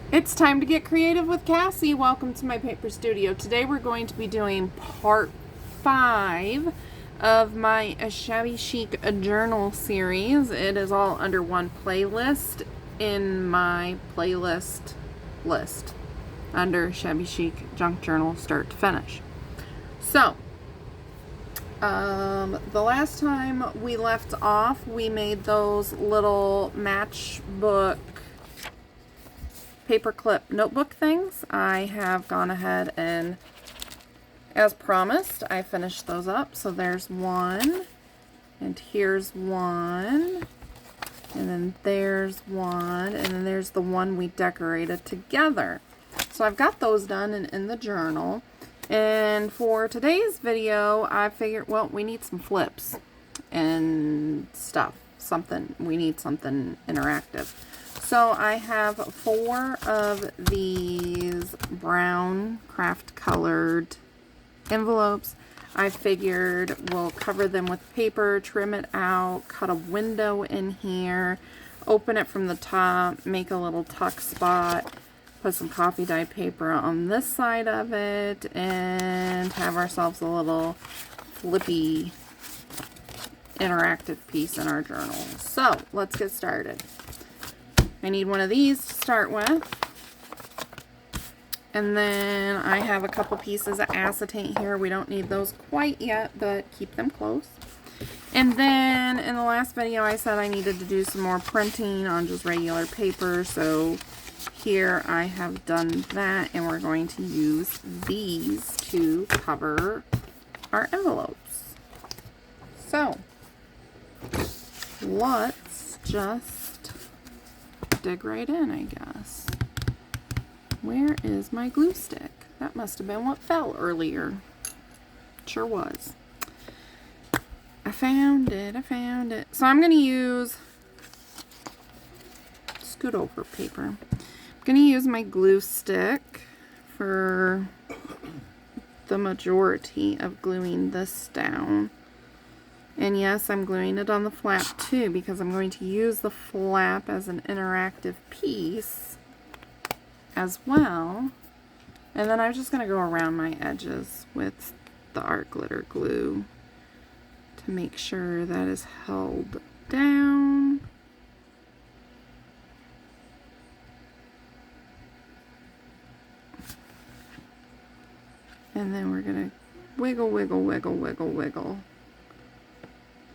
It's time to get creative with Cassie. Welcome to my paper studio. Today we're going to be doing part 5 of my Shabby Chic journal series. It is all under one playlist in my playlist list under Shabby Chic Junk Journal start to finish. So, the last time we left off, we made those little matchbook paperclip notebook things. I have gone ahead and, as promised, I finished those up. So there's one, and here's one, and then there's one, and then there's the one we decorated together. So I've got those done and in the journal. And for today's video, I figured, well, we need some flips and stuff. We need something interactive. So I have 4 of these brown craft colored envelopes. I figured we'll cover them with paper, trim it out, cut a window in here, open it from the top, make a little tuck spot, put some coffee dyed paper on this side of it, and have ourselves a little flippy interactive piece in our journal. So let's get started. I need one of these to start with. And then I have a couple pieces of acetate here. We don't need those quite yet, but keep them close. And then in the last video I said I needed to do some more printing on just regular paper. So here I have done that, and we're going to use these to cover our envelopes. So let's just dig right in, I guess. Where is my glue stick? That must have been what fell earlier. Sure was. I found it. So I'm going to use scoot over paper. I'm going to use my glue stick for the majority of gluing this down. And yes, I'm gluing it on the flap too, because I'm going to use the flap as an interactive piece as well. And then I'm just going to go around my edges with the art glitter glue to make sure that is held down. And then we're going to wiggle, wiggle, wiggle, wiggle, wiggle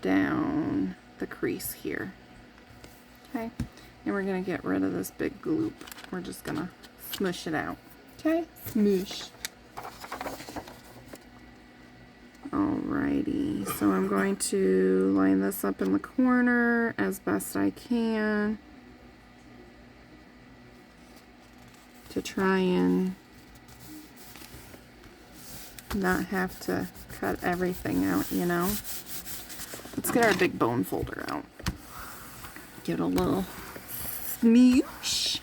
down the crease here. Okay, and we're going to get rid of this big gloop. We're just going to smush it out. Okay, smoosh. Alrighty, so I'm going to line this up in the corner as best I can to try and not have to cut everything out, you know. Let's get our big bone folder out. Give it a little smoosh.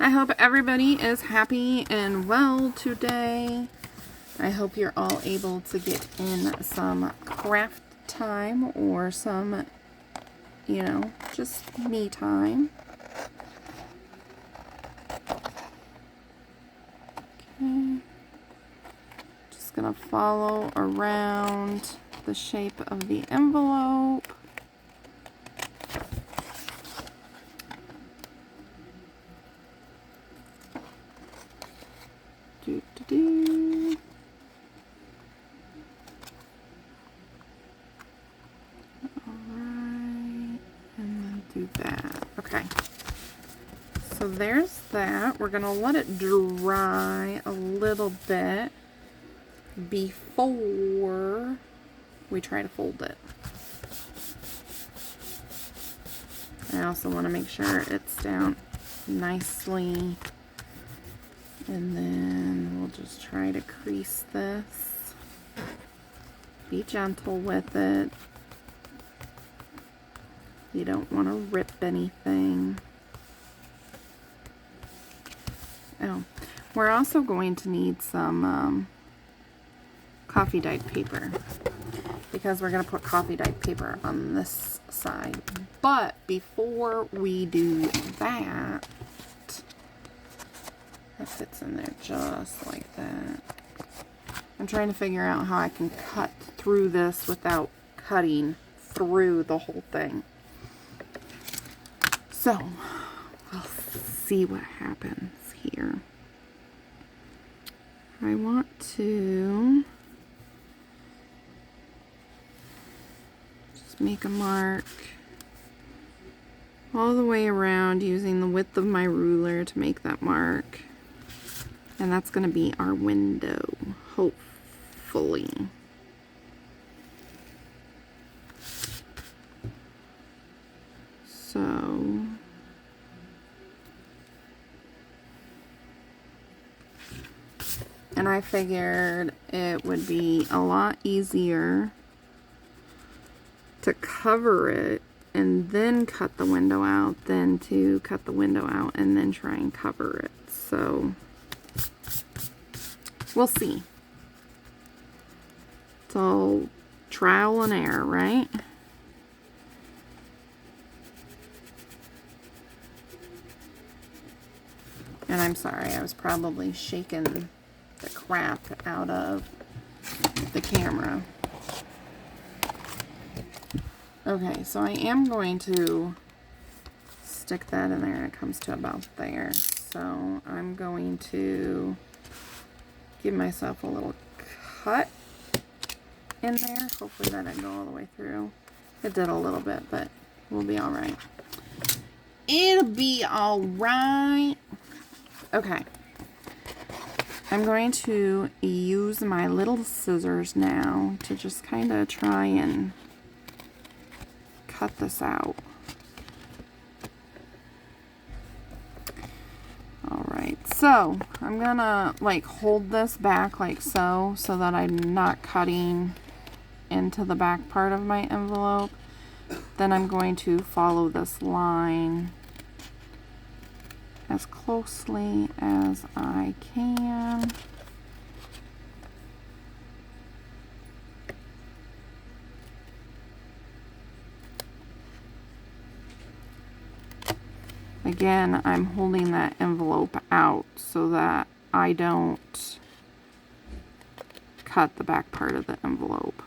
I hope everybody is happy and well today. I hope you're all able to get in some craft time or some, you know, just me time. Okay. Gonna follow around the shape of the envelope. Alright, and then do that. Okay. So there's that. We're gonna let it dry a little bit before we try to fold it. I also want to make sure it's down nicely, and then we'll just try to crease this. Be gentle with it. You don't want to rip anything. Oh, we're also going to need some coffee dyed paper. because we're going to put coffee dyed paper on this side. But before we do that, that fits in there just like that. I'm trying to figure out how I can cut through this without cutting through the whole thing. So, we'll see what happens here. I want to just make a mark all the way around using the width of my ruler to make that mark. And that's going to be our window, hopefully. So, and I figured it would be a lot easier to cover it and then cut the window out than to cut the window out and then try and cover it. So, we'll see. It's all trial and error, right? And I'm sorry, I was probably shaking the crap out of the camera. Okay, so I am going to stick that in there, and it comes to about there. So I'm going to give myself a little cut in there. Hopefully that didn't go all the way through. It did a little bit, but we'll be all right. It'll be all right. Okay. I'm going to use my little scissors now to just kind of try and cut this out. Alright, so I'm gonna like hold this back like so that I'm not cutting into the back part of my envelope. Then I'm going to follow this line as closely as I can. Again, I'm holding that envelope out so that I don't cut the back part of the envelope.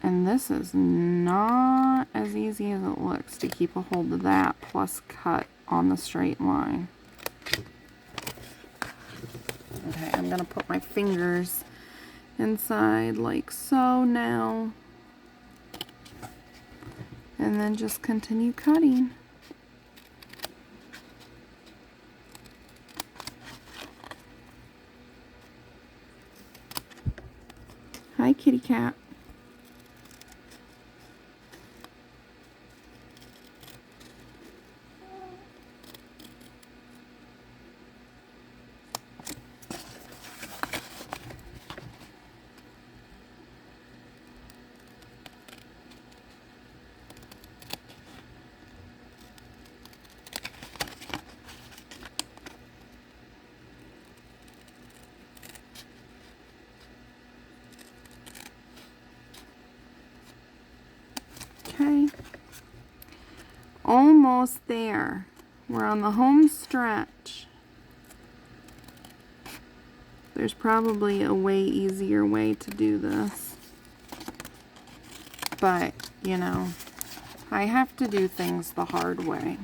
And this is not as easy as it looks to keep a hold of that plus cut on the straight line. Okay, I'm gonna put my fingers inside like so now. And then just continue cutting. Hi, kitty cat. Okay, almost there. We're on the home stretch. There's probably a way easier way to do this. But, you know, I have to do things the hard way.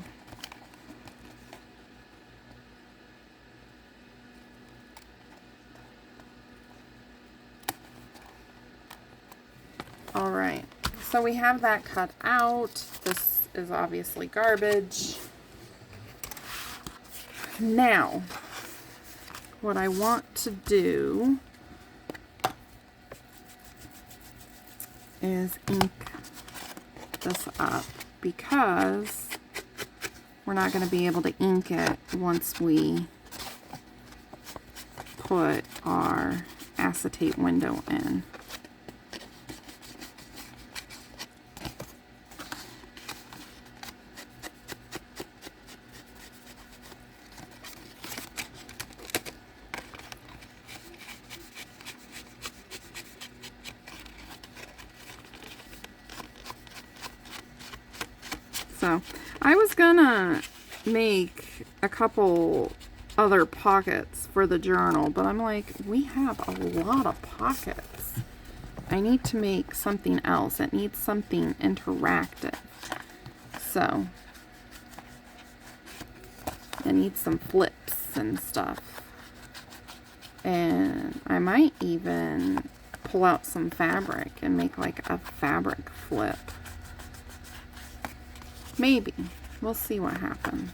All right. So we have that cut out. This is obviously garbage. Now, what I want to do is ink this up because we're not going to be able to ink it once we put our acetate window in. So I was gonna make a couple other pockets for the journal, but I'm like, we have a lot of pockets. I need to make something else. It needs something interactive. So it needs some flips and stuff. And I might even pull out some fabric and make like a fabric flip. Maybe. We'll see what happens.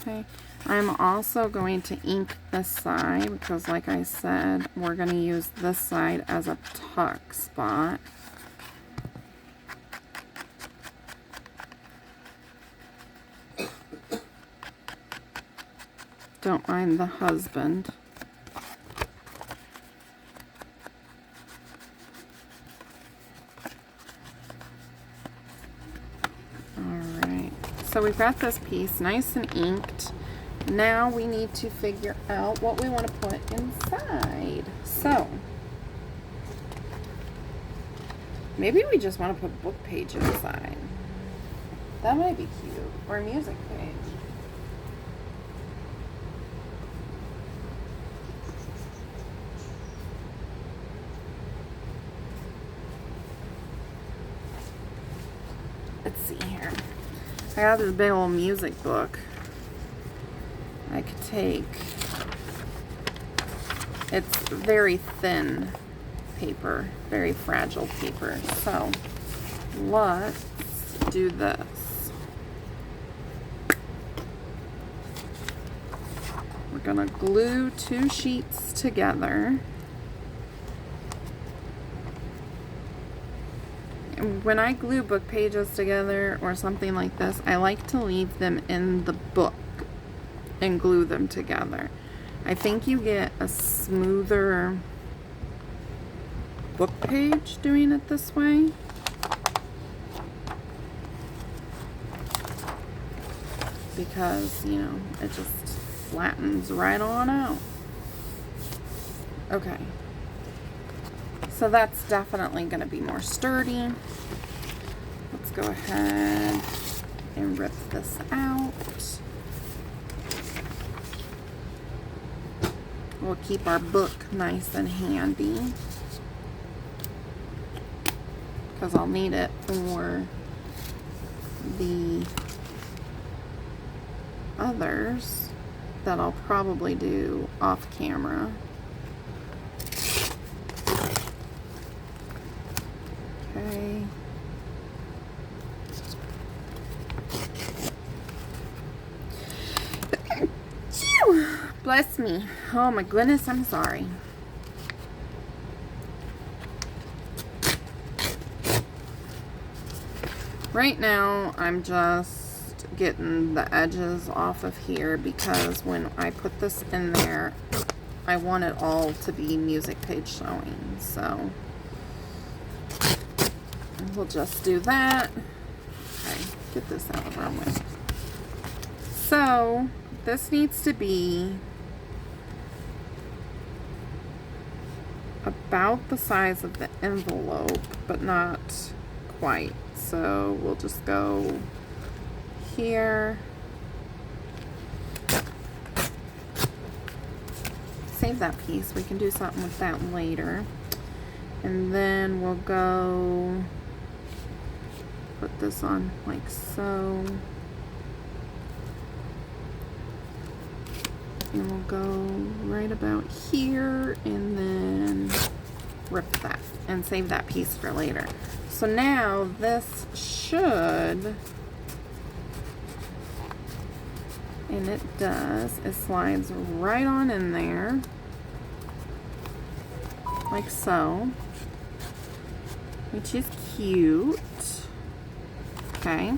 Okay. I'm also going to ink this side because, like I said, we're going to use this side as a tuck spot. Don't mind the husband. Alright, so we've got this piece nice and inked. Now we need to figure out what we want to put inside. So, maybe we just want to put book page inside. That might be cute. Or music page. Let's see here. I got this big old music book. I could take, it's very thin paper, very fragile paper. So let's do this. We're gonna glue 2 sheets together. When I glue book pages together or something like this, I like to leave them in the book and glue them together. I think you get a smoother book page doing it this way. Because, you know, it just flattens right on out. Okay. So that's definitely going to be more sturdy. Let's go ahead and rip this out. We'll keep our book nice and handy because I'll need it for the others that I'll probably do off camera. Okay. Bless me. Oh my goodness, I'm sorry. Right now, I'm just getting the edges off of here because when I put this in there, I want it all to be music page showing. So we'll just do that. Okay, get this out of the wrong way. So this needs to be about the size of the envelope, but not quite. So we'll just go here. Save that piece. We can do something with that later. And then we'll go put this on like so. And we'll go right about here and then rip that and save that piece for later. So now this should, and it does, it slides right on in there like so, which is cute. Okay.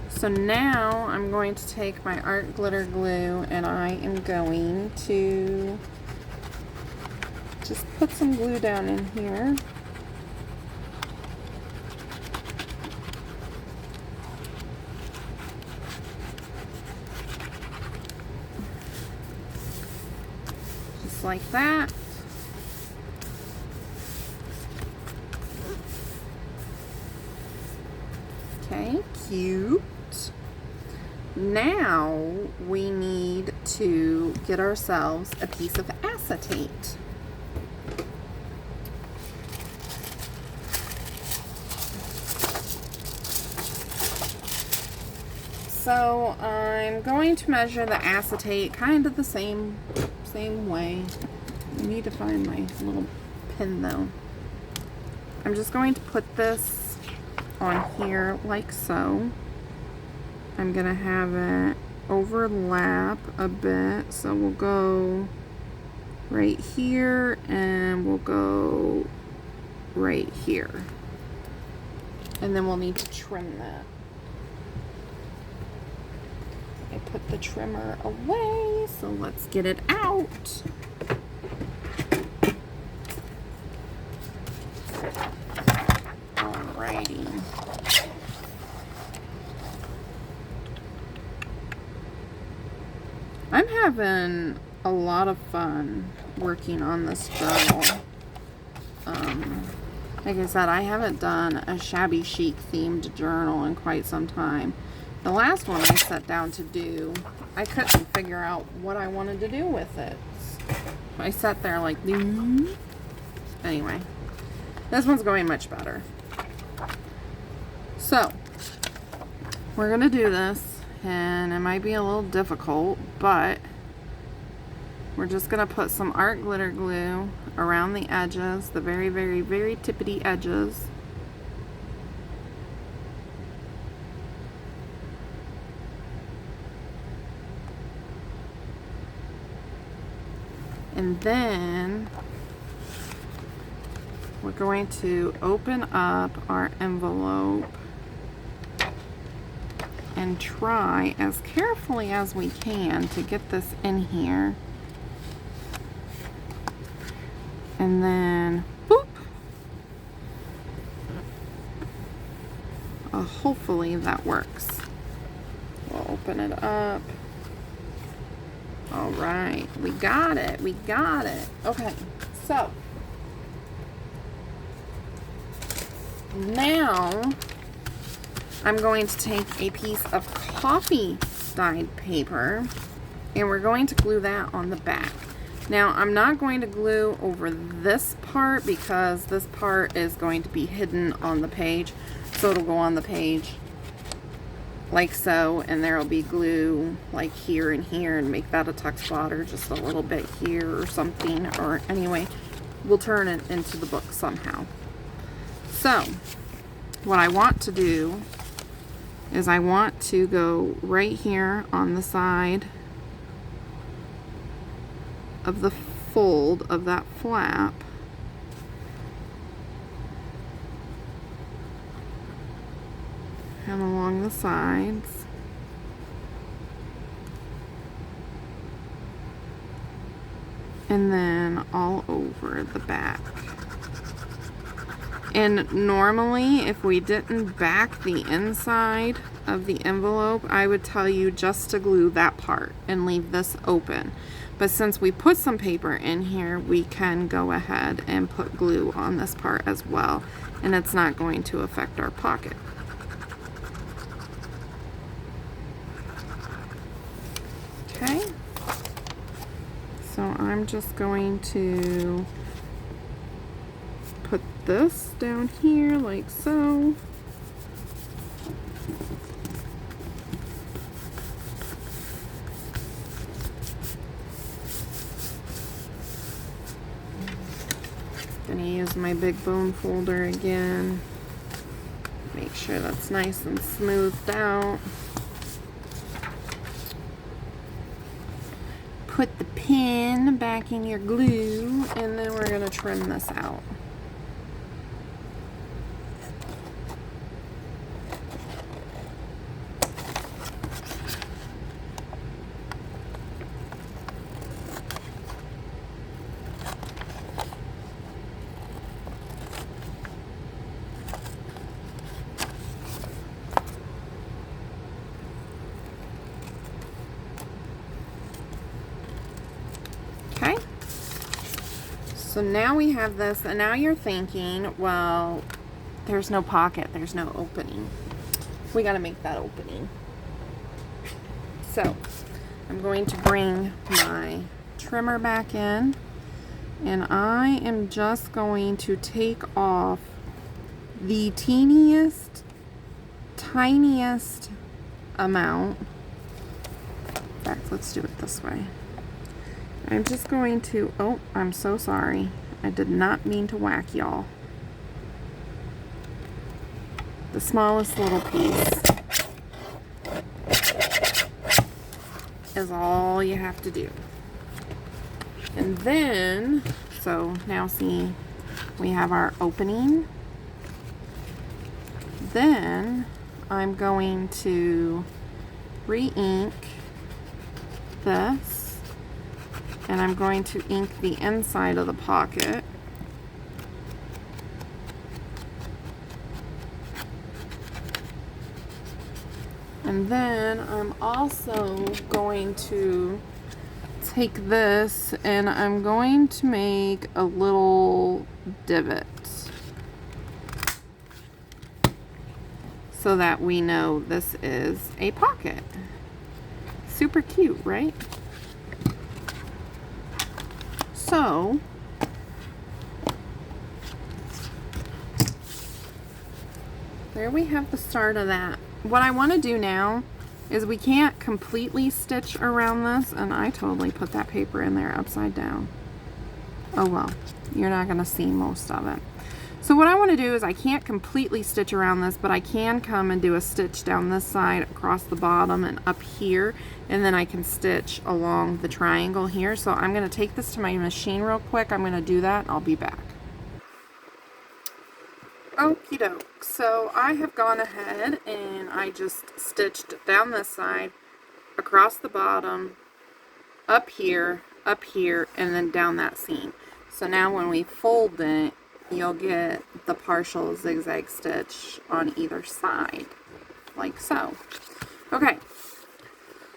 So now I'm going to take my art glitter glue and I am going to just put some glue down in here. Just like that. cute. Now we need to get ourselves a piece of acetate. So I'm going to measure the acetate kind of the same way. I need to find my little pin though. I'm just going to put this on here like so. I'm gonna have it overlap a bit, so we'll go right here and we'll go right here, and then we'll need to trim that. I put the trimmer away, so let's get it out. Alrighty. I'm having a lot of fun working on this journal. Like I said, I haven't done a Shabby Chic themed journal in quite some time. The last one I sat down to do, I couldn't figure out what I wanted to do with it. I sat there like, anyway, this one's going much better. So, we're gonna do this, and it might be a little difficult, but we're just gonna put some art glitter glue around the edges, the very, very, very tippity edges. And then we're going to open up our envelope and try as carefully as we can to get this in here. And then, boop. Hopefully that works. We'll open it up. All right, we got it. We got it. Okay, so now I'm going to take a piece of coffee dyed paper and we're going to glue that on the back. Now, I'm not going to glue over this part because this part is going to be hidden on the page. So it'll go on the page like so, and there will be glue like here and here, and make that a tuck spot, or just a little bit here or something, or anyway, we'll turn it into the book somehow. So, what I want to do is I want to go right here on the side of the fold of that flap, and along the sides, and then all over the back. And normally, if we didn't back the inside of the envelope, I would tell you just to glue that part and leave this open. But since we put some paper in here, we can go ahead and put glue on this part as well, and it's not going to affect our pocket. Okay, so I'm just going to put this down here like so. Gonna use my big bone folder again. Make sure that's nice and smoothed out. Put the pin back in your glue, and then we're gonna trim this out. Okay, so now we have this, and now you're thinking, well, there's no pocket, there's no opening. we got to make that opening. So I'm going to bring my trimmer back in, and I am just going to take off the teeniest, tiniest amount. In fact, let's do it this way. I'm just going to, oh, I'm so sorry. I did not mean to whack y'all. The smallest little piece is all you have to do. And then, so now see, we have our opening. Then I'm going to re-ink this, and I'm going to ink the inside of the pocket. And then I'm also going to take this and I'm going to make a little divot so that we know this is a pocket. Super cute, right? So there we have the start of that. What I want to do now is we can't completely stitch around this, and I totally put that paper in there upside down. Oh well, you're not going to see most of it. So what I want to do is I can't completely stitch around this, but I can come and do a stitch down this side across the bottom and up here, and then I can stitch along the triangle here. So I'm going to take this to my machine real quick. I'm going to do that. I'll be back. Okie doke, so I have gone ahead and I just stitched down this side, across the bottom, up here, and then down that seam. So now when we fold it, you'll get the partial zigzag stitch on either side, like so. Okay,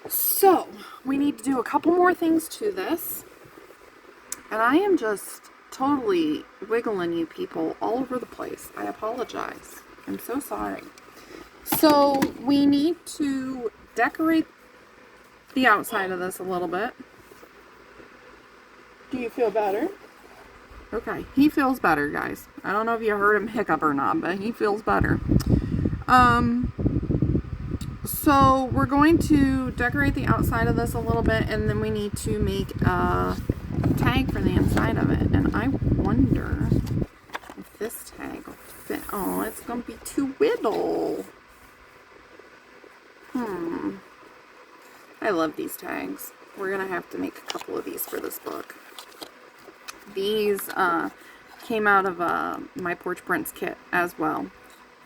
so we need to do a couple more things to this, and I am just totally wiggling you people all over the place. I apologize. I'm so sorry. So we need to decorate the outside of this a little bit. Do you feel better? Okay, he feels better, guys. I don't know if you heard him hiccup or not, but he feels better. So we're going to decorate the outside of this a little bit, and then we need to make a tag for the inside of it. And I wonder if this tag will fit. Oh, it's going to be too little. I love these tags. We're going to have to make a couple of these for this book. These came out of my Porch Prints kit as well.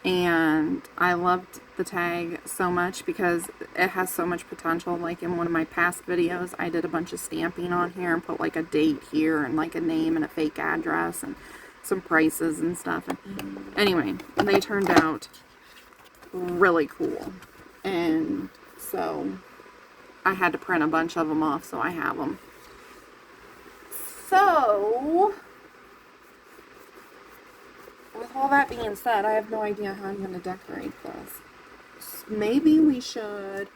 And I loved the tag so much because it has so much potential. Like in one of my past videos, I did a bunch of stamping on here and put like a date here and like a name and a fake address and some prices and stuff. And anyway, they turned out really cool. And so I had to print a bunch of them off, so I have them. So with all that being said, I have no idea how I'm going to decorate this. Maybe we should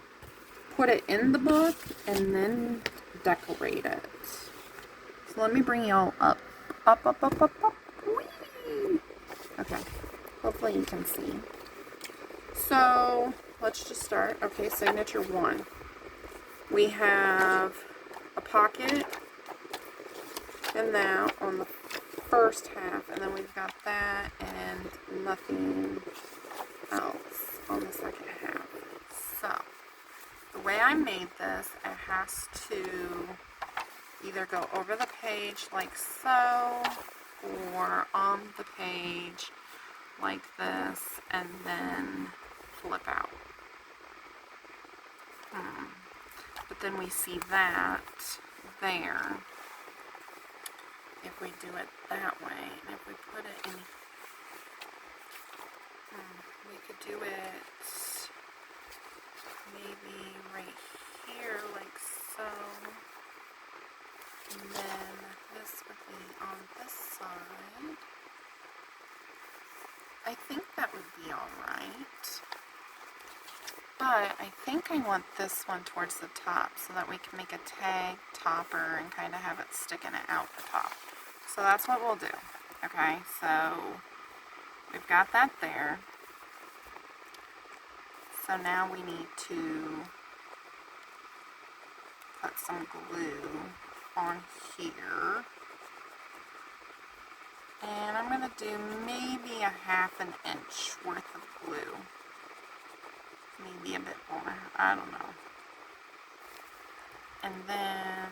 put it in the book and then decorate it. So let me bring y'all up. Up. Whee! Okay. Hopefully you can see. So let's just start. Okay, signature 1. We have a pocket and that on the first half, and then we've got that and nothing else on the second half. So the way I made this, it has to either go over the page like so or on the page like this and then flip out. But then we see that there. If we do it that way, and if we put it in, we could do it maybe right here, like so, and then this would be on this side. I think that would be alright. But I think I want this one towards the top so that we can make a tag topper and kind of have it sticking it out the top. So that's what we'll do. Okay, so we've got that there. So now we need to put some glue on here. And I'm going to do maybe a ½ inch worth of glue. Maybe a bit more. I don't know. And then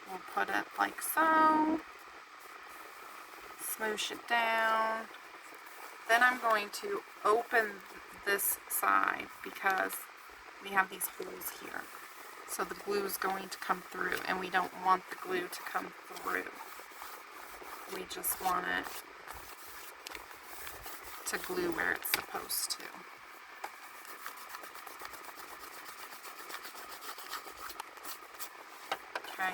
we'll put it like so. Smoosh it down. Then I'm going to open this side because we have these holes here. So the glue is going to come through, and we don't want the glue to come through. We just want it to glue where it's supposed to. Okay.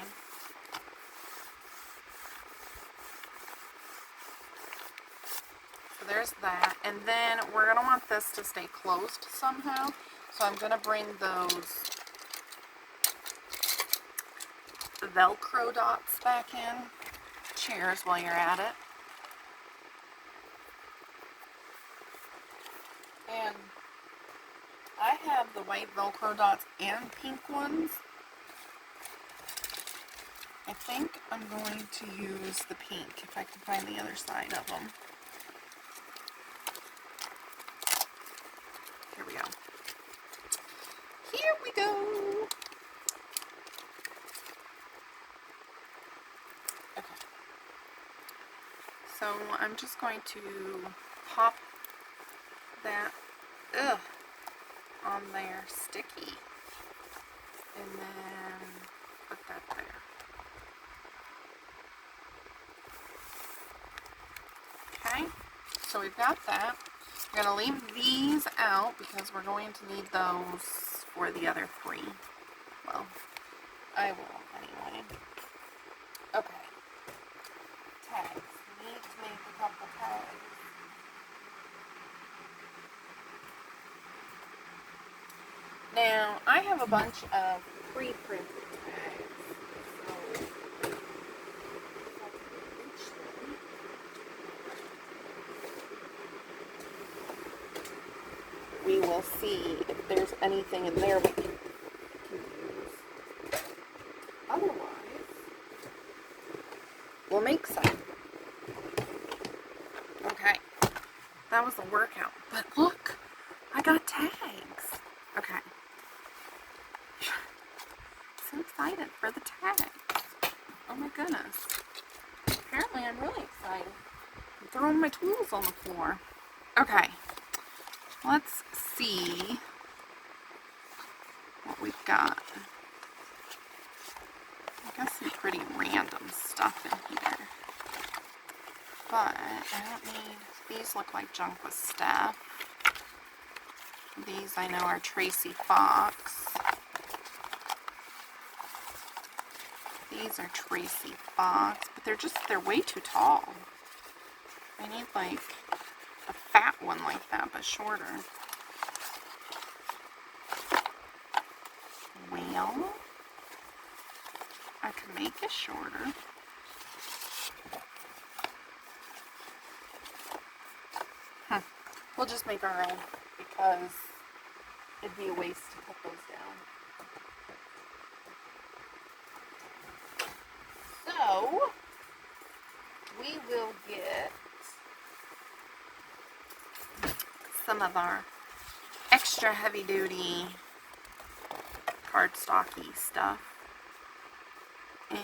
So there's that. And then we're going to want this to stay closed somehow. So I'm going to bring those Velcro dots back in. Cheers while you're at it. And I have the white Velcro dots and pink ones. I think I'm going to use the pink if I can find the other side of them. Here we go. Here we go. Okay. So I'm just going to pop that on there sticky. And then put that there. Okay, so we've got that. We're going to leave these out because we're going to need those for the other three. Well, I will anyway. Okay. Tags. We need to make a couple tags. Now, I have a bunch of pre-printed tags. We will see if there's anything in there we can use. Otherwise, we'll make some. Okay, that was a workout. But look, I got tags. Okay. So excited for the tags. Oh my goodness. Apparently I'm really excited. I'm throwing my tools on the floor. Okay. Let's see what we've got. I got some pretty random stuff in here. But I don't need, these look like junk with stuff. These I know are Tracy Fox. These are Tracy Fox, but they're way too tall. I need like a fat one like that, but shorter. Well, I can make it shorter. We'll just make our own because it'd be a waste to cut those down. So, we will get some of our extra heavy duty cardstocky stuff. And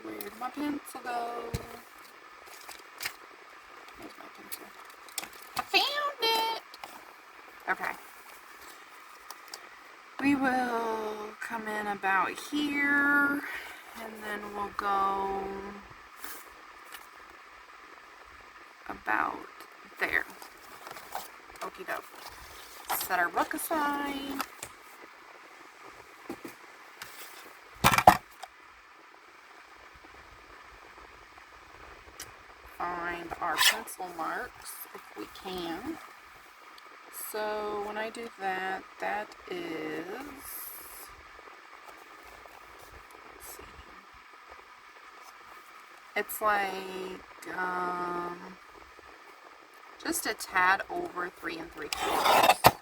where'd my pencil go? There's my pencil. I found it! Okay. We will come in about here, and then we'll go about there. Okie doke. Set our book aside. Find our pencil marks. we can. So when I do that, that is, let's see, it's like just a tad over 3 3/4.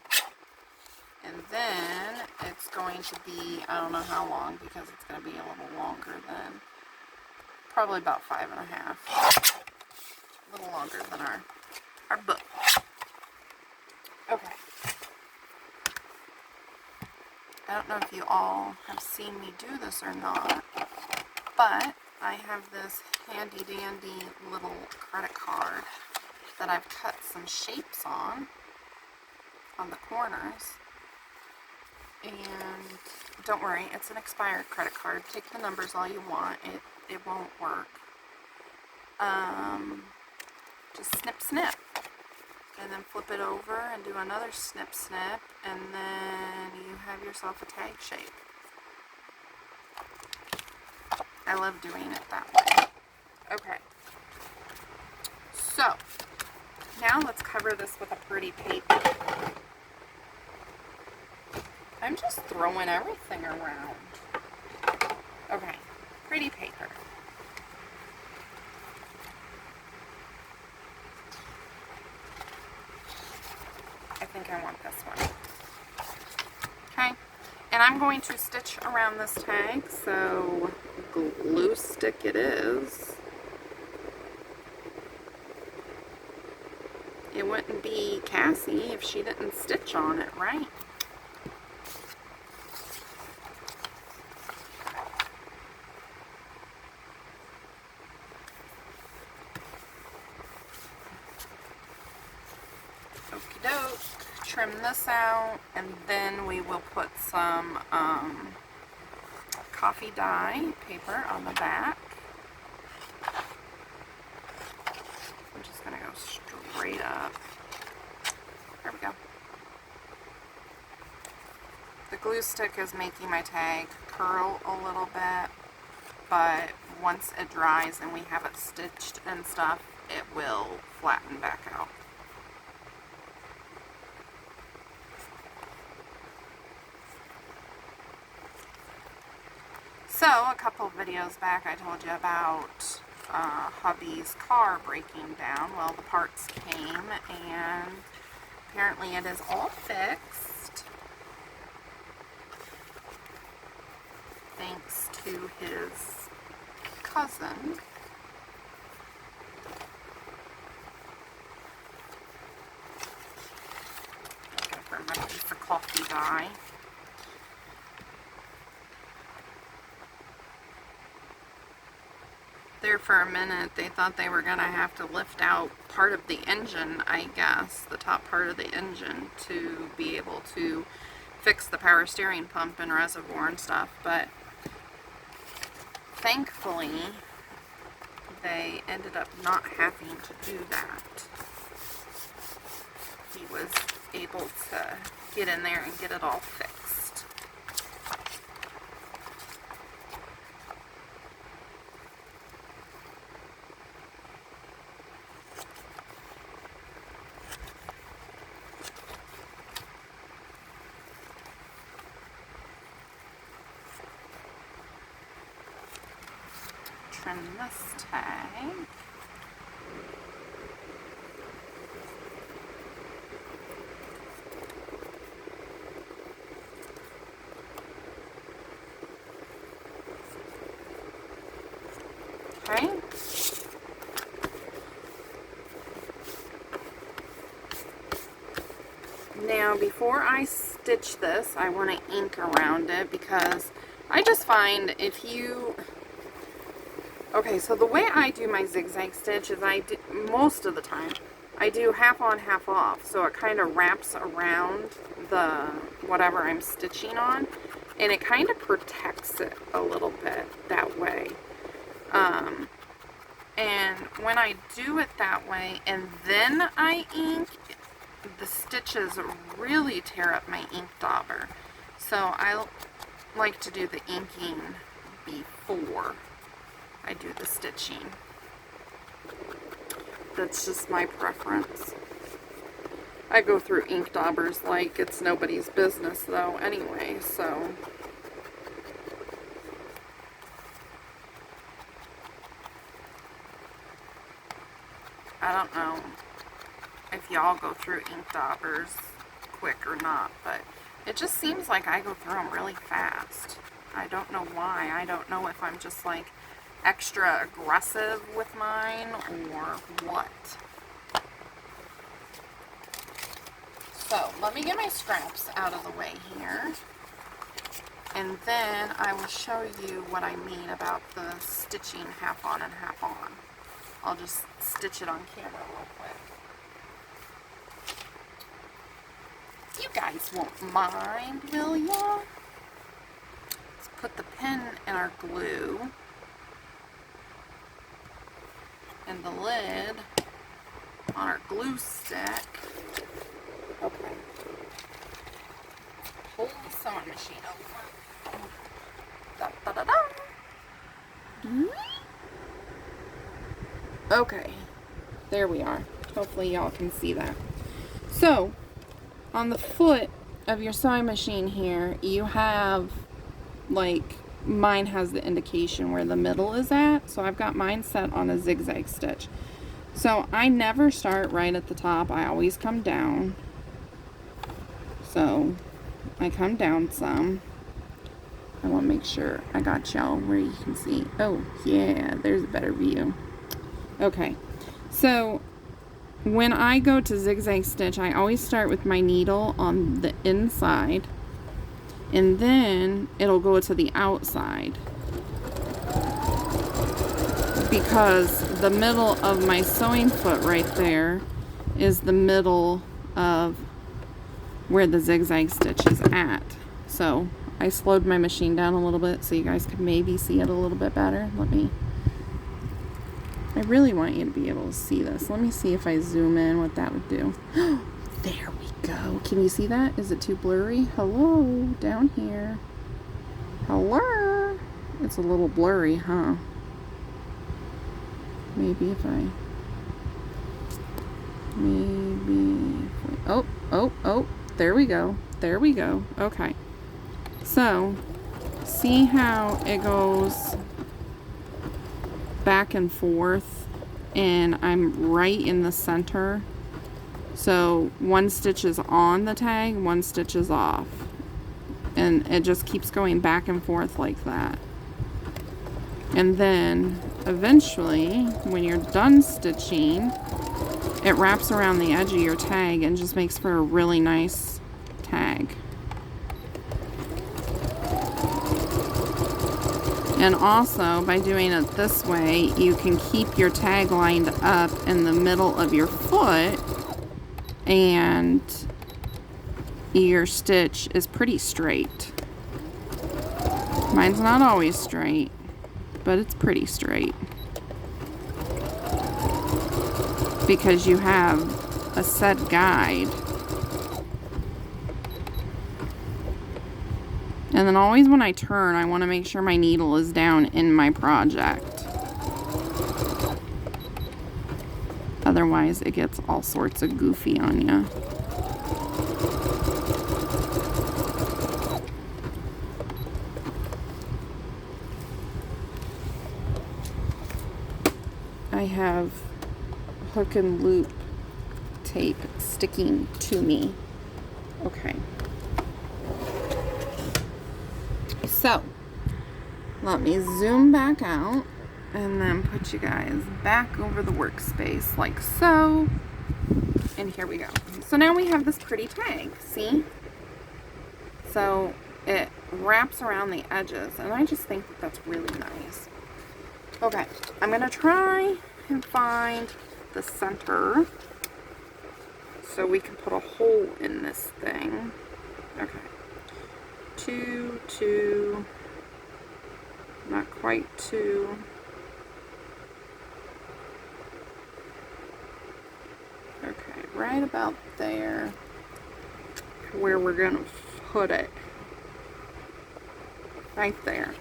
And then it's going to be, I don't know how long, because it's going to be a little longer than, probably about 5 1/2. A little longer than our book. Okay. I don't know if you all have seen me do this or not, but I have this handy dandy little credit card that I've cut some shapes on the corners. And don't worry, it's an expired credit card. Take the numbers all you want. It won't work. Just snip, snip. And then flip it over and do another snip, snip. And then you have yourself a tag shape. I love doing it that way. Okay. So, now let's cover this with a pretty paper. I'm just throwing everything around. Okay, pretty paper. I think I want this one. Okay, and I'm going to stitch around this tag, so glue stick it is. It wouldn't be Cassie if she didn't stitch on it, right? Okie doke. Trim this out, and then we will put some coffee dye paper on the back. I'm just going to go straight up. There we go. The glue stick is making my tag curl a little bit, but once it dries and we have it stitched and stuff, it will flatten back out. So, a couple of videos back I told you about hubby's car breaking down. Well, the parts came, and apparently it is all fixed, thanks to his cousin. I'm going to grab my piece of coffee dye. There for a minute they thought they were going to have to lift out part of the engine, I guess, the top part of the engine, to be able to fix the power steering pump and reservoir and stuff, but thankfully they ended up not having to do that. He was able to get in there and get it all fixed. Trim this tag. Okay. Now, before I stitch this, I want to ink around it, because I just find if you... Okay, so the way I do my zigzag stitch is most of the time, I do half on, half off. So it kind of wraps around the whatever I'm stitching on, and it kind of protects it a little bit that way. And when I do it that way and then I ink, the stitches really tear up my ink dauber. So I like to do the inking before I do the stitching. That's just my preference. I go through ink daubers like it's nobody's business though anyway, so. I don't know if y'all go through ink daubers quick or not, but it just seems like I go through them really fast. I don't know why. I don't know if I'm just like extra aggressive with mine or what. So let me get my scraps out of the way here, and then I will show you what I mean about the stitching half on and half on. I'll just stitch it on camera real quick. You guys won't mind, will ya? Let's put the pin in our glue and the lid on our glue stick. Okay. Hold the sewing machine over. Da, da, da, da. Okay, there we are. Hopefully y'all can see that. So, on the foot of your sewing machine here, you have, like, mine has the indication where the middle is at. So I've got mine set on a zigzag stitch. So I never start right at the top. I always come down. So I come down some. I want to make sure I got y'all where you can see. Oh, yeah, there's a better view. Okay, so when I go to zigzag stitch, I always start with my needle on the inside, and then it'll go to the outside, because the middle of my sewing foot right there is the middle of where the zigzag stitch is at. So I slowed my machine down a little bit so you guys could maybe see it a little bit better. I really want you to be able to see this. Let me see if I zoom in what that would do. There we go. Can you see that? Is it too blurry? Hello, down here. Hello. It's a little blurry, huh? Maybe if I... Oh, there we go. There we go. Okay. So, see how it goes back and forth, and I'm right in the center. So one stitch is on the tag, one stitch is off, and it just keeps going back and forth like that. And then eventually, when you're done stitching, it wraps around the edge of your tag and just makes for a really nice tag. And also, by doing it this way, you can keep your tag lined up in the middle of your foot, and your stitch is pretty straight. Mine's not always straight, but it's pretty straight, because you have a set guide. And then always when I turn, I want to make sure my needle is down in my project. Otherwise, it gets all sorts of goofy on you. I have hook and loop tape sticking to me. Okay. So, let me zoom back out and then put you guys back over the workspace like so. And here we go. So now we have this pretty tag, see? So it wraps around the edges, and I just think that that's really nice. Okay, I'm gonna try and find the center so we can put a hole in this thing. Okay. 2, 2, not quite 2. Okay, right about there, where we're gonna put it. Right there.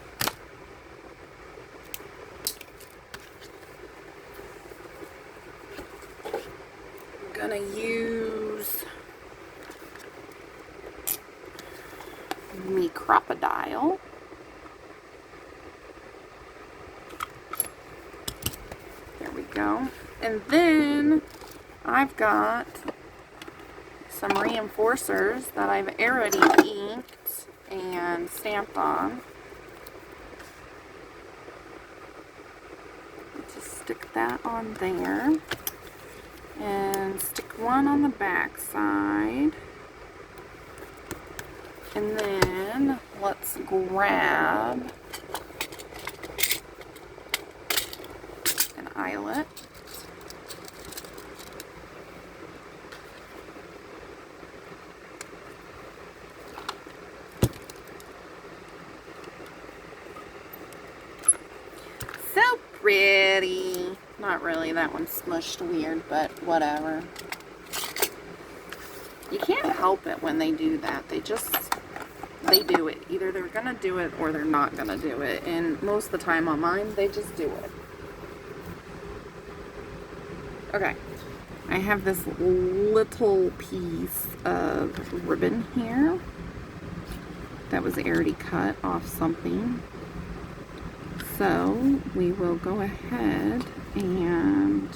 I'm gonna use me crocodile. There we go. And then I've got some reinforcers that I've already inked and stamped on. Just stick that on there. And stick one on the back side. And then let's grab an eyelet. So pretty. Not really, that one's smushed weird, but whatever. You can't help it when they do that. They do it. Either they're gonna do it or they're not gonna do it. And most of the time on mine, they just do it. Okay. I have this little piece of ribbon here that was already cut off something. So we will go ahead and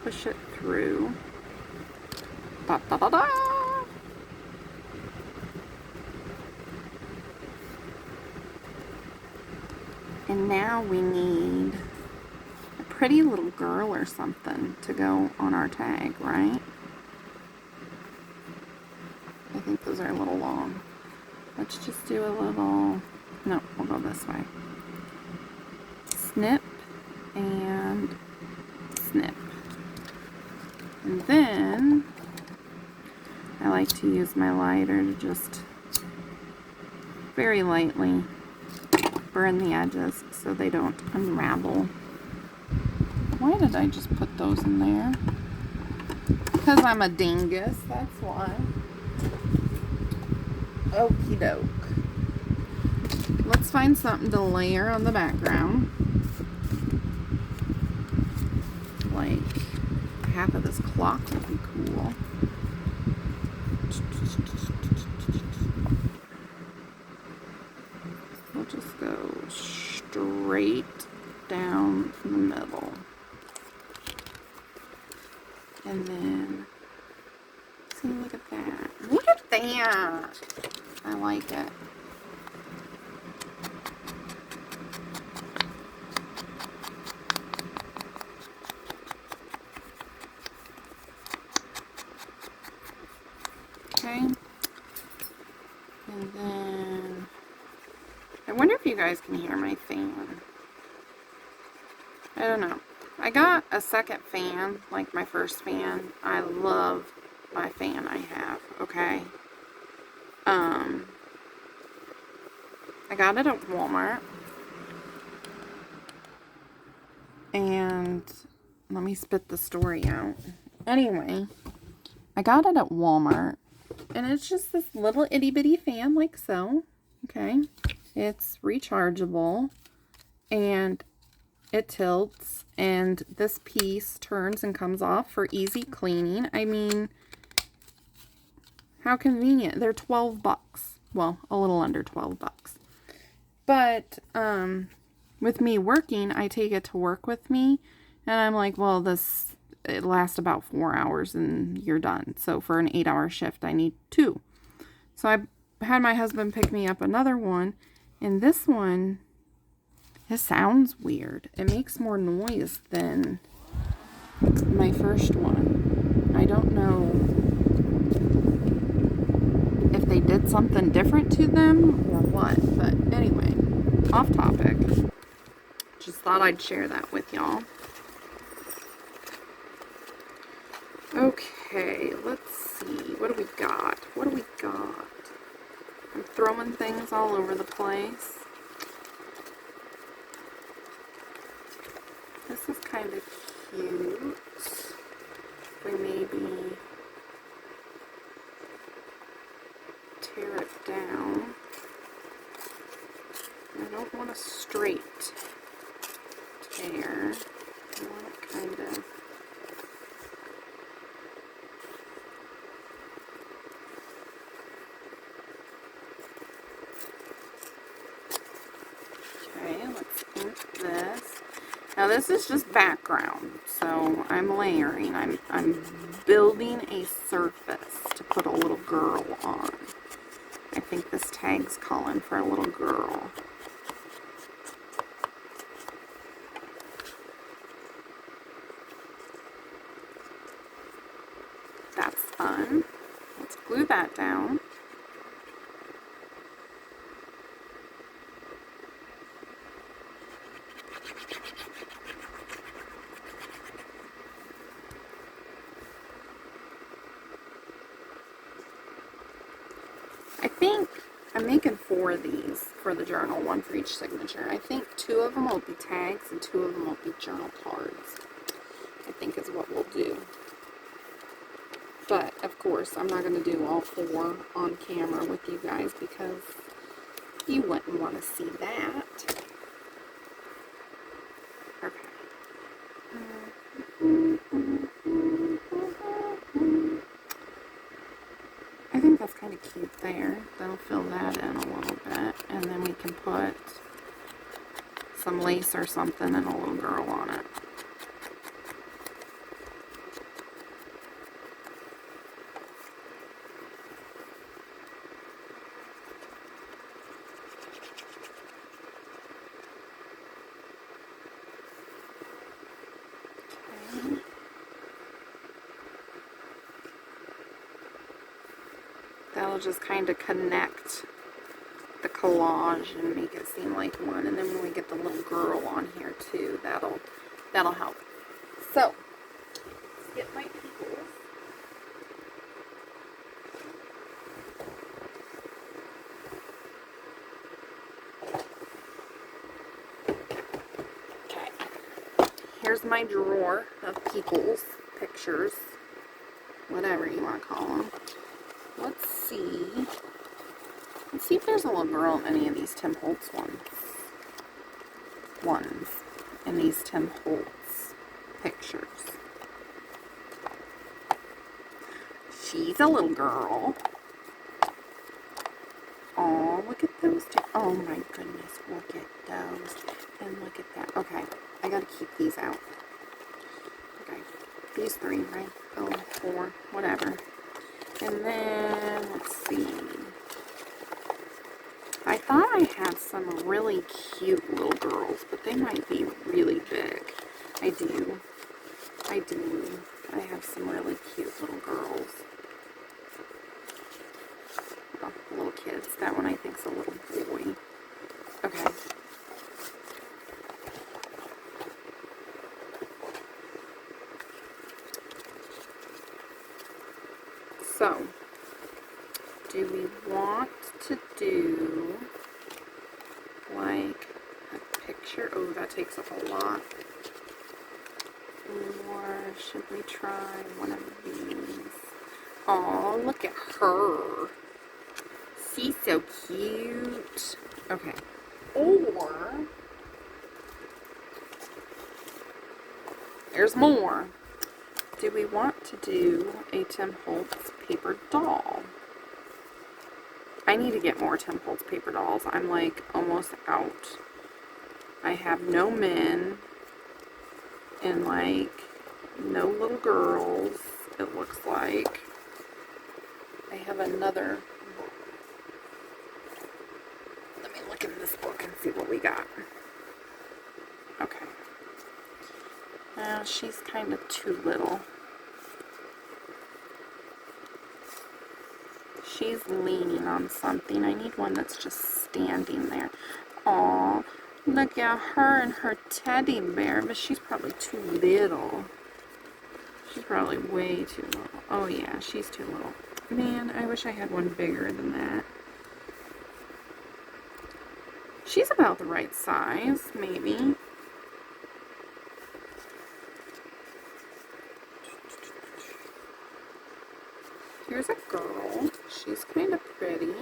push it through. Da, da, da, da. And now we need a pretty little girl or something to go on our tag, right? I think those are a little long. Let's just do a little, no, we'll go this way. Snip and snip. And then I like to use my lighter to just very lightly burn the edges so they don't unravel. Why did I just put those in there? Because I'm a dingus, that's why. Okie doke. Let's find something to layer on the background. Like half of this clock would be cool. We'll just go straight down the middle. And then, see, look at that. Look at that! I like it. Okay. And then, I wonder if you guys can hear my fan. I don't know. I got a second fan, like my first fan. I love my fan I have, okay? I got it at Walmart. And let me spit the story out. Anyway, I got it at Walmart. And it's just this little itty bitty fan like so. Okay. It's rechargeable. And it tilts. And this piece turns and comes off for easy cleaning. I mean, how convenient. They're 12 bucks. Well, a little under 12 bucks. But, with me working, I take it to work with me. And I'm like, well, it lasts about 4 hours and you're done. So for an 8-hour shift, I need 2. So I had my husband pick me up another one. And this one, it sounds weird. It makes more noise than my first one. I don't know if they did something different to them or what. But anyway, off topic. Just thought I'd share that with y'all. Okay, let's see. What do we got? What do we got? I'm throwing things all over the place. This is kind of cute. We maybe tear it down. I don't want a straight tear. I want it kind of Now this is just background, so I'm layering. I'm building a surface to put a little girl on. I think this tag's calling for a little girl. That's fun. Let's glue that down. I think I'm making 4 of these for the journal, 1 for each signature. I think 2 of them will be tags and 2 of them will be journal cards. I think is what we'll do. But, of course, I'm not going to do all 4 on camera with you guys because you wouldn't want to see that. Okay. I think that's kind of cute there. That'll fill that in a little bit. And then we can put some lace or something and a little girl on it. That'll just kind of connect the collage and make it seem like one. And then when we get the little girl on here too, that'll help. So, let's get my peoples. Okay. Here's my drawer of peoples, pictures, whatever you want to call them. Let's see. Let's see if there's a little girl in any of these Tim Holtz ones. In these Tim Holtz pictures. She's a little girl. Oh, look at those two. Oh my goodness, look at those. And look at that. Okay, I gotta keep these out. Okay, these 3, right? Oh, 4, whatever. And then, let's see. I thought I had some really cute little girls, but they might be really big. I do. I have some really cute little girls. Oh, little kids. That one I think's a little boy. Okay. So, do we want to do like a picture? Oh, that takes up a lot. Or should we try one of these? Oh, look at her. She's so cute. Okay. Or, there's more. Do we want to do a Tim Holtz paper doll? I need to get more Tim Holtz paper dolls. I'm like almost out. I have no men and like no little girls, it looks like. I have another book. Let me look in this book and see what we got. Okay. She's kind of too little. She's leaning on something. I need one that's just standing there. Aw, look at her and her teddy bear, but she's probably too little. She's probably way too little. Oh yeah, she's too little. Man, I wish I had one bigger than that. She's about the right size, maybe. Here's a girl. She's kind of pretty.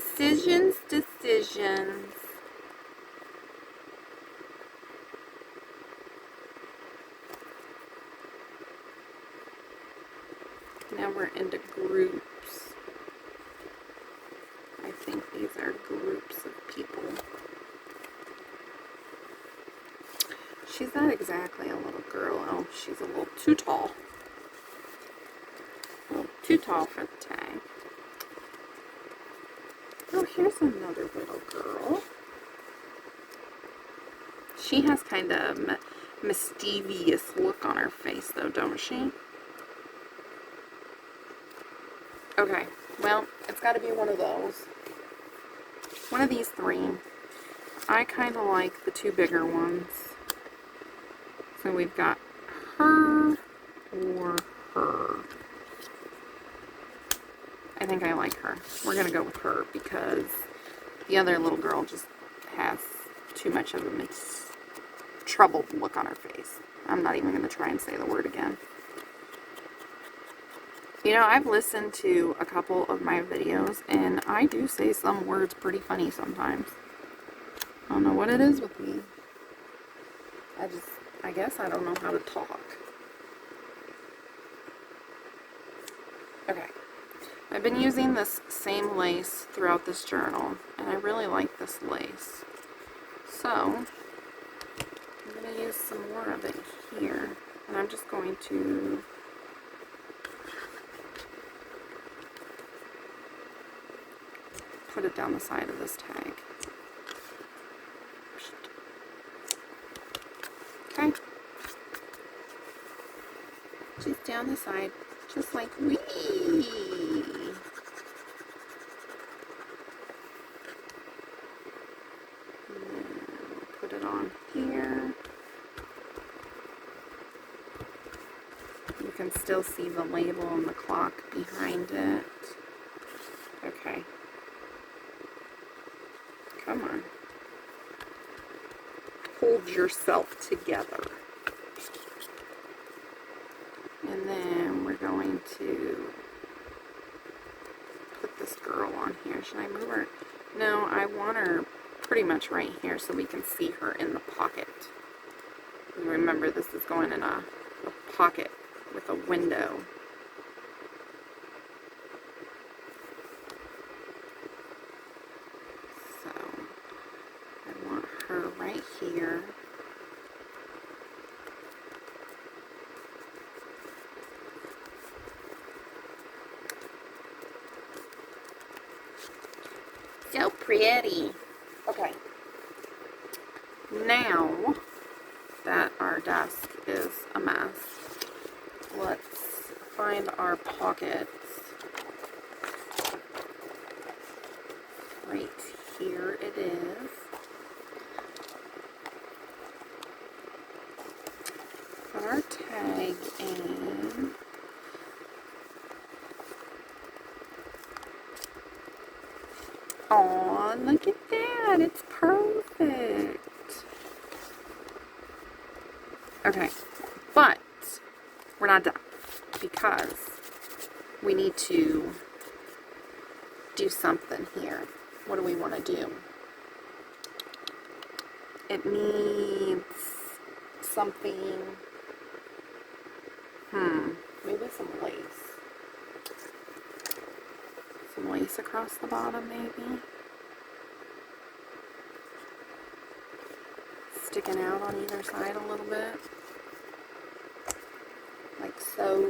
Decisions. Now we're into groups. I she's not exactly a little girl. Oh, she's a little too tall. A little too tall for the tag. Oh, here's another little girl. She has kind of a mischievous look on her face, though, don't she? Okay, well, it's got to be one of those. One of these three. I kind of like the two bigger ones. So we've got her or her. I think I like her. We're going to go with her because the other little girl just has too much of a troubled look on her face. I'm not even going to try and say the word again. You know, I've listened to a couple of my videos, and I do say some words pretty funny sometimes. I don't know what it is with me. I guess I don't know how to talk. Okay. I've been using this same lace throughout this journal, and I really like this lace. So, I'm going to use some more of it here, and I'm just going to put it down the side of this tag. Okay. Just down the side, just like wee. And then we'll put it on here. You can still see the label and the clock behind it. Okay. Come on. Hold yourself together. And then we're going to put this girl on here. Should I move her? No, I want her pretty much right here so we can see her in the pocket. Remember, this is going in a pocket with a window. So, I want her right here. So pretty. Okay. Now that our desk is a mess, let's find our pockets. Right here it is. Put our tag in. Aw, look at that. It's perfect. Okay, but we're not done because we need to do something here. What do we want to do? It needs something, maybe some lace. Some lace across the bottom, maybe. Sticking out on either side a little bit. Like so.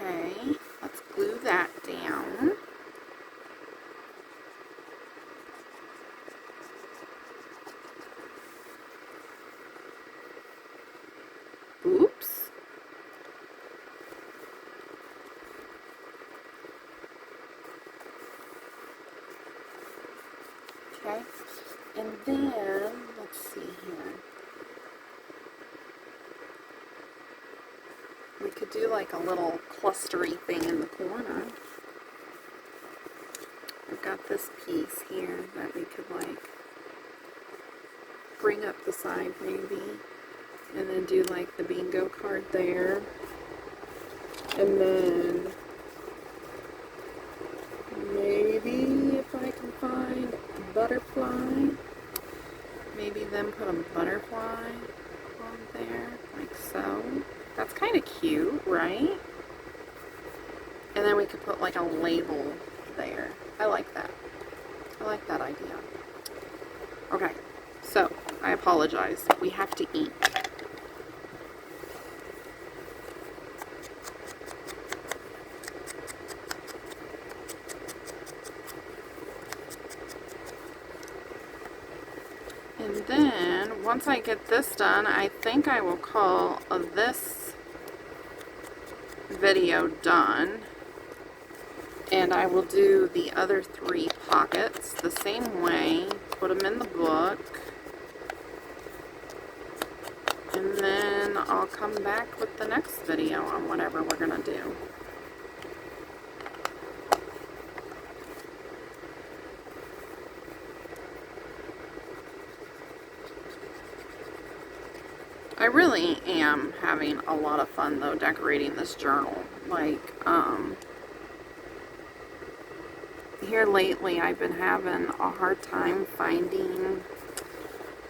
Okay, let's glue that down. Oops. Okay, and then, let's see here. We could do like a little clustery thing in the corner. I've got this piece here that we could like bring up the side maybe, and then do like the bingo card there. And then maybe if I can find a butterfly, maybe then put a butterfly on there, like so. That's kind of cute, right? And then we could put like a label there. I like that. I like that idea. Okay, so I apologize. We have to eat. And then, once I get this done, I think I will call this video done. And I will do the other 3 pockets the same way, put them in the book, and then I'll come back with the next video on whatever we're going to do. I really am having a lot of fun though decorating this journal. Like, here lately I've been having a hard time finding,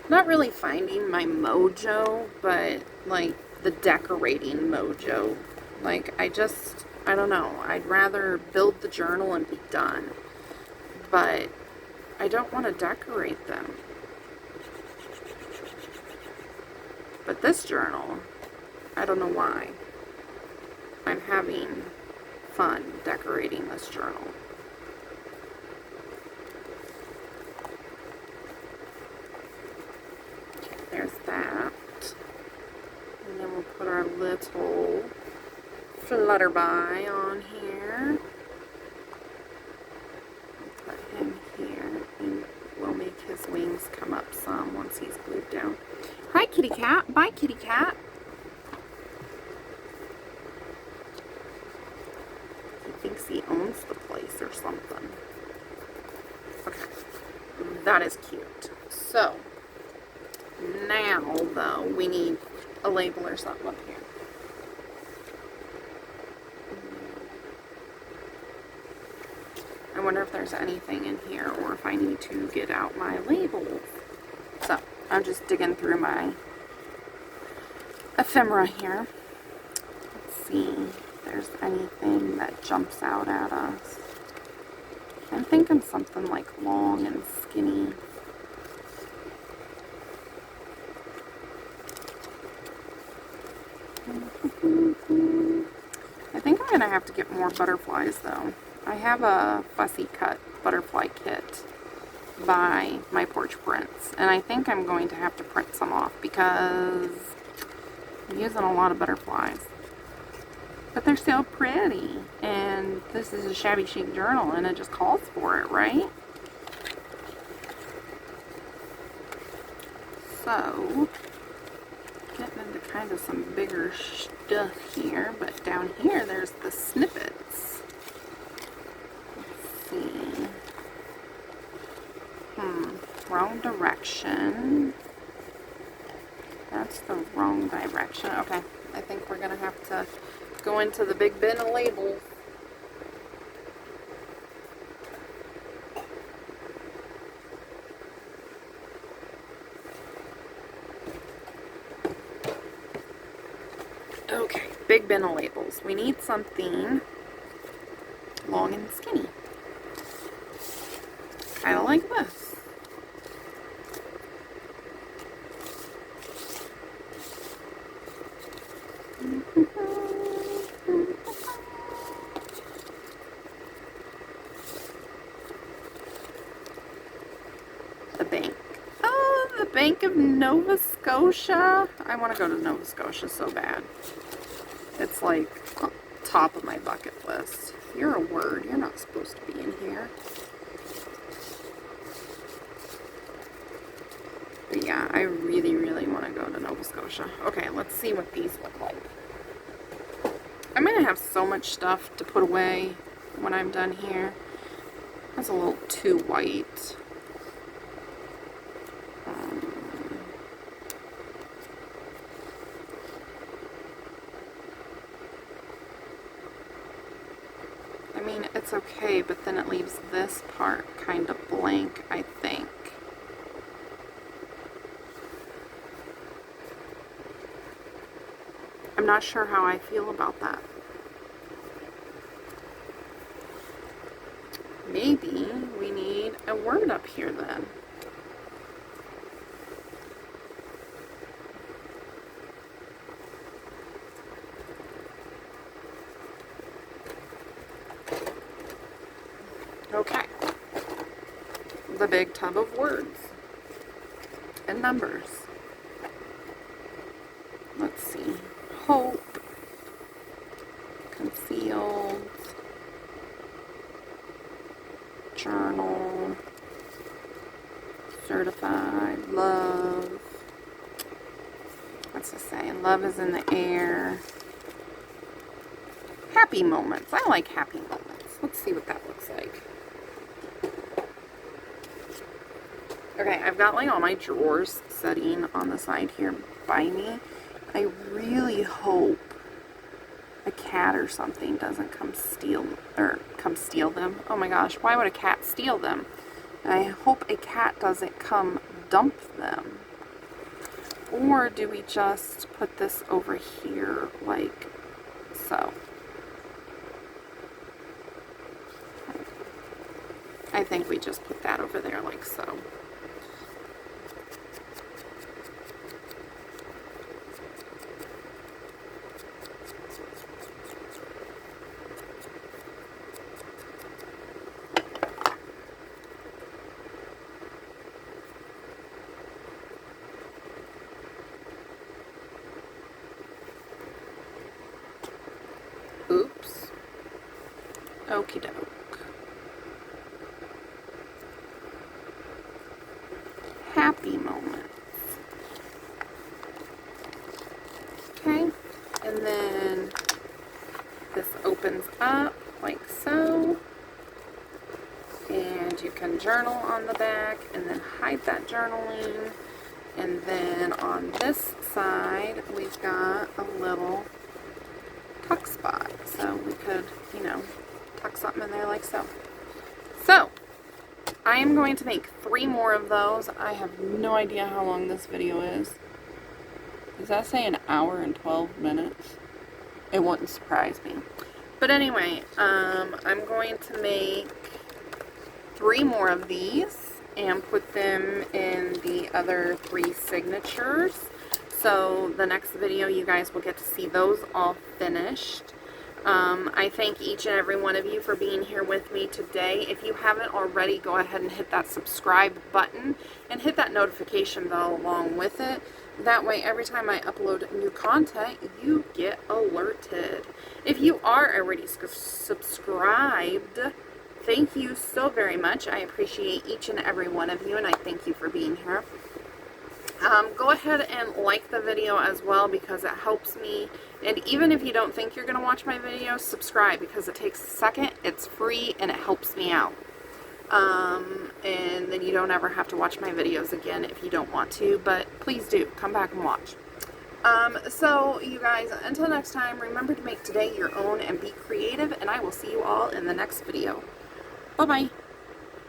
not really finding my mojo, but like the decorating mojo. Like I don't know, I'd rather build the journal and be done, but I don't want to decorate them. But this journal, I don't know why, I'm having fun decorating this journal. Okay, there's that. And then we'll put our little flutterby on here. Put him here, and we'll make his wings come up some once he's glued down. Hi, kitty cat. Bye, kitty cat. He thinks he owns the place or something. Okay. That is cute. So, now, though, we need a label or something up here. I wonder if there's anything in here or if I need to get out my labels. So, I'm just digging through my ephemera here. Let's see if there's anything that jumps out at us. I'm thinking something like long and skinny. I think I'm going to have to get more butterflies though. I have a fussy cut butterfly kit by My Porch Prints, and I think I'm going to have to print some off because I'm using a lot of butterflies. But they're so pretty, and this is a Shabby Chic journal and it just calls for it, right? So, getting into kind of some bigger stuff here, but down here there's the snippets. Let's see. Wrong direction. That's the wrong direction. Okay, I think we're gonna have to go into the big bin of labels. Okay, big bin of labels. We need something long and skinny. Kind of like this. The bank. Oh, the Bank of Nova Scotia. I want to go to Nova Scotia so bad. It's like top of my bucket list. You're a word. You're not supposed to be in here. But yeah, I really, really want to go to Nova Scotia. Okay, let's see what these look like. I'm going to have so much stuff to put away when I'm done here. That's a little too white. I mean, it's okay, but then it leaves this part kind of blank, I think. I'm not sure how I feel about that. Maybe we need a word up here then. the big tub of words and numbers. Let's see. Hope, concealed, journal, certified, love. What's this saying? Love is in the air. Happy moments. I like happy moments. Let's see what that looks like. Okay, I've got like all my drawers sitting on the side here by me. I really hope a cat or something doesn't come steal them. Oh my gosh, why would a cat steal them? I hope a cat doesn't come dump them. Or do we just put this over here like so? I think we just put that over there like so. Oops. Okie doke. Happy moments. Okay, and then this opens up like so, and you can journal on the back and then hide that journaling. And then on this side we've got a little tuck spot, so we could, you know, tuck something in there like so. So I am going to make 3 more of those. I have no idea how long this video is. Does that say an hour and 12 minutes? It wouldn't surprise me. But anyway, I'm going to make 3 more of these and put them in the other 3 signatures. So the next video you guys will get to see those all finished. I thank each and every one of you for being here with me today. If you haven't already, go ahead and hit that subscribe button and hit that notification bell along with it. That way, every time I upload new content, you get alerted. If you are already subscribed, thank you so very much. I appreciate each and every one of you, and I thank you for being here. Go ahead and like the video as well because it helps me. And even if you don't think you're going to watch my video, subscribe because it takes a second, it's free, and it helps me out. And then you don't ever have to watch my videos again if you don't want to, but please do. Come back and watch. So you guys, until next time, remember to make today your own and be creative, and I will see you all in the next video. Bye-bye.